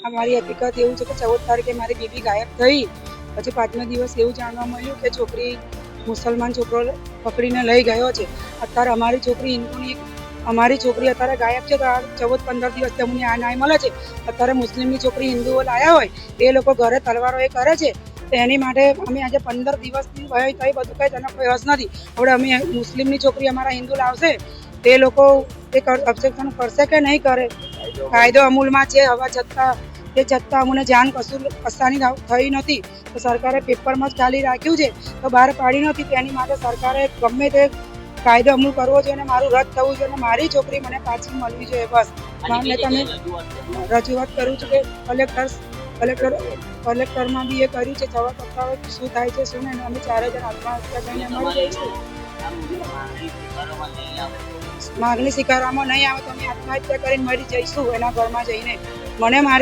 મારી હકીકત એવું છે કે 14 તારીખે મારી બેબી ગાયબ થઈ, પછી 5મા દિવસ એવું જાણવા મળ્યું કે છોકરી મુસલમાન છોકરો પકડીને લઈ ગયો છે. અત્યારે અમારી છોકરી હિન્દુની અમારી છોકરી અત્યારે ગાયબ છે, તો આ 14-15 દિવસથી અમને આ ન્યાય મળે છે. અત્યારે મુસ્લિમની છોકરી હિન્દુઓ લાયા હોય એ લોકો ઘરે તલવારો એ કરે છે, તો એની માટે અમે આજે 15 દિવસથી ભય થઈ બધું કંઈ તેનો કોઈ હસ નથી. હવે અમે મુસ્લિમની છોકરી અમારા હિન્દુ લાવશે તે લોકો એ ઓબ્જેક્શન કરશે કે નહીં કરે. કાયદો અમૂલમાં છે. હવા છતાં તે છતાં અમને જાણ કસાની થઈ નથી, તો સરકારે પેપરમાં જ ખાલી રાખ્યું છે, તો બહાર પાડી નથી. તેની માટે સરકારે ગમે તે કાયદો અમલ કરવો જોઈએ અને મારું રદ થવું જોઈએ અને મારી છોકરી મને પાછી મળવી જોઈએ. બસ મને તમે રજૂઆત કરું છું કે કલેક્ટરમાં બી એ કર્યું છે. જવાબ આપવા શું થાય છે શું નહીં. અમે 4 જણ આત્મહત્યા કરીને મળી જઈશું. માગણી સ્વીકારવામાં નહીં આવે તો અમે આત્મહત્યા કરીને મરી જઈશું એના ઘરમાં જઈને. મને મારી